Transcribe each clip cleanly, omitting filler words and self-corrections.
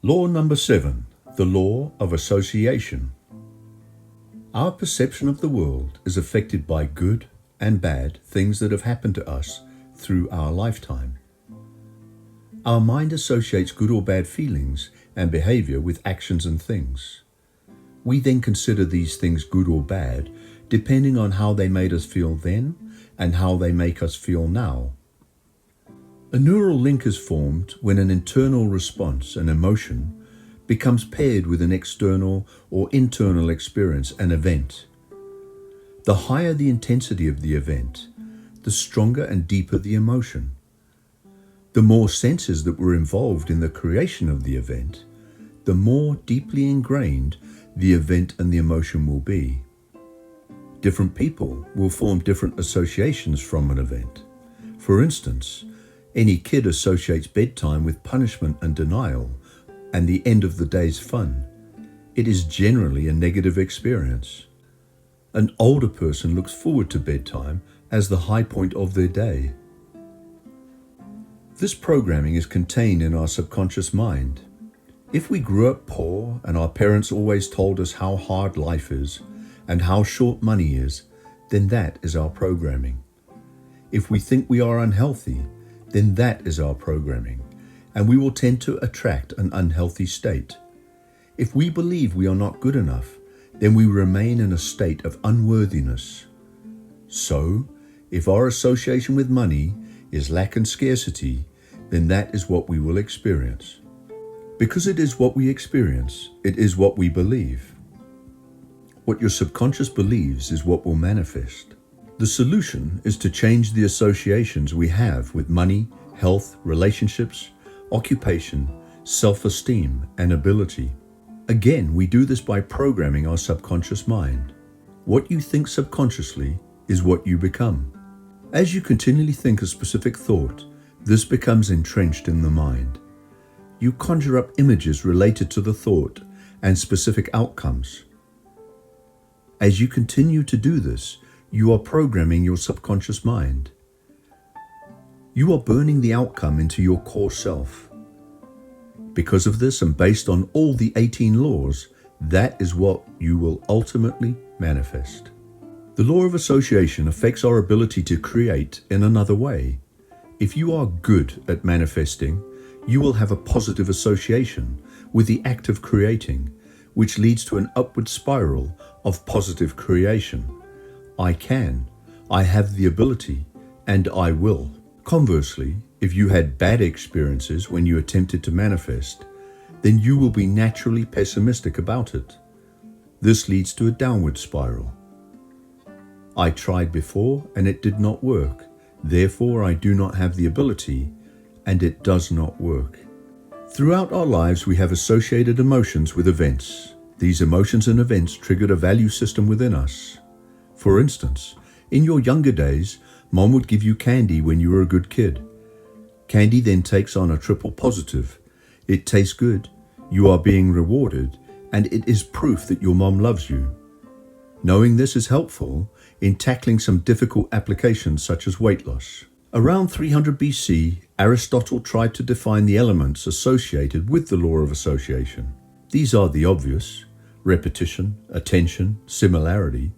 Law number 7, the law of association. Our perception of the world is affected by good and bad things that have happened to us through our lifetime. Our mind associates good or bad feelings and behavior with actions and things. We then consider these things good or bad depending on how they made us feel then and how they make us feel now. A neural link is formed when an internal response, an emotion, becomes paired with an external or internal experience, an event. The higher the intensity of the event, the stronger and deeper the emotion. The more senses that were involved in the creation of the event, the more deeply ingrained the event and the emotion will be. Different people will form different associations from an event. For instance, any kid associates bedtime with punishment and denial and the end of the day's fun. It is generally a negative experience. An older person looks forward to bedtime as the high point of their day. This programming is contained in our subconscious mind. If we grew up poor and our parents always told us how hard life is and how short money is, then that is our programming. If we think we are unhealthy, then that is our programming, and we will tend to attract an unhealthy state. If we believe we are not good enough, then we remain in a state of unworthiness. So, if our association with money is lack and scarcity, then that is what we will experience. Because it is what we experience, it is what we believe. What your subconscious believes is what will manifest. The solution is to change the associations we have with money, health, relationships, occupation, self-esteem, and ability. Again, we do this by programming our subconscious mind. What you think subconsciously is what you become. As you continually think a specific thought, this becomes entrenched in the mind. You conjure up images related to the thought and specific outcomes. As you continue to do this, you are programming your subconscious mind. You are burning the outcome into your core self. Because of this, and based on all the 18 laws, that is what you will ultimately manifest. The law of association affects our ability to create in another way. If you are good at manifesting, you will have a positive association with the act of creating, which leads to an upward spiral of positive creation. I can, I have the ability, and I will. Conversely, if you had bad experiences when you attempted to manifest, then you will be naturally pessimistic about it. This leads to a downward spiral. I tried before and it did not work. Therefore, I do not have the ability, and it does not work. Throughout our lives, we have associated emotions with events. These emotions and events triggered a value system within us. For instance, in your younger days, Mom would give you candy when you were a good kid. Candy then takes on a triple positive. It tastes good, you are being rewarded, and it is proof that your mom loves you. Knowing this is helpful in tackling some difficult applications such as weight loss. Around 300 BC, Aristotle tried to define the elements associated with the law of association. These are the obvious: repetition, attention, similarity,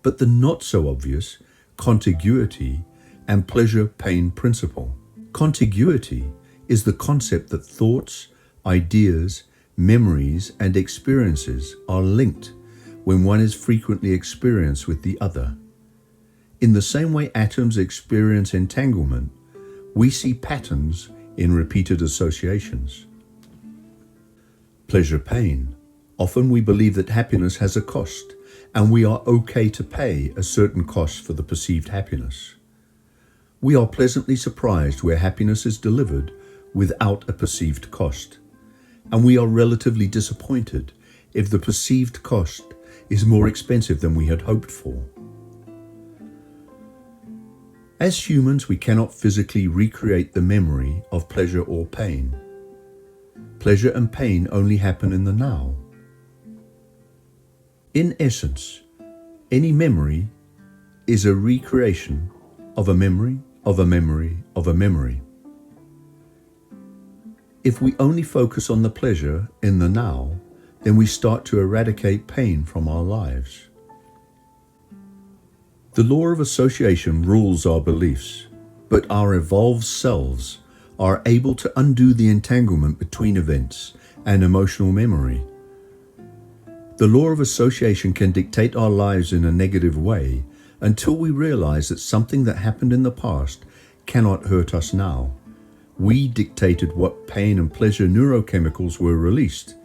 but the not so obvious, contiguity, and pleasure-pain principle. Contiguity is the concept that thoughts, ideas, memories, and experiences are linked when one is frequently experienced with the other. In the same way atoms experience entanglement, we see patterns in repeated associations. Pleasure-pain. Often we believe that happiness has a cost, and we are okay to pay a certain cost for the perceived happiness. We are pleasantly surprised where happiness is delivered without a perceived cost, and we are relatively disappointed if the perceived cost is more expensive than we had hoped for. As humans, we cannot physically recreate the memory of pleasure or pain. Pleasure and pain only happen in the now. In essence, any memory is a recreation of a memory of a memory of a memory. If we only focus on the pleasure in the now, then we start to eradicate pain from our lives. The law of association rules our beliefs, but our evolved selves are able to undo the entanglement between events and emotional memory. The law of association can dictate our lives in a negative way until we realize that something that happened in the past cannot hurt us now. We dictated what pain and pleasure neurochemicals were released,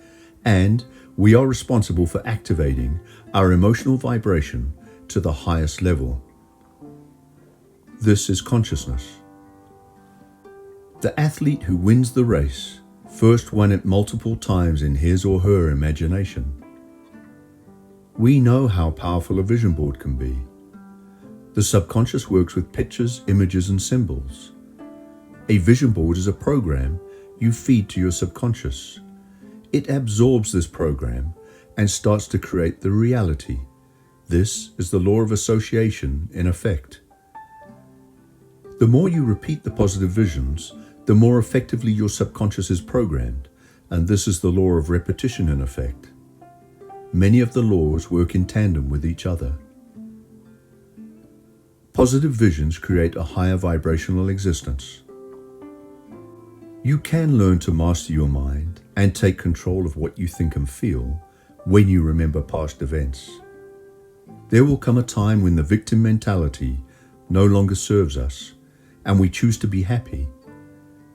and we are responsible for activating our emotional vibration to the highest level. This is consciousness. The athlete who wins the race first won it multiple times in his or her imagination. We know how powerful a vision board can be. The subconscious works with pictures, images, and symbols. A vision board is a program you feed to your subconscious. It absorbs this program and starts to create the reality. This is the law of association in effect. The more you repeat the positive visions, the more effectively your subconscious is programmed, and this is the law of repetition in effect. Many of the laws work in tandem with each other. Positive visions create a higher vibrational existence. You can learn to master your mind and take control of what you think and feel when you remember past events. There will come a time when the victim mentality no longer serves us and we choose to be happy.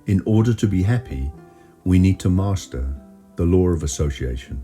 In order to be happy, we need to master the law of association.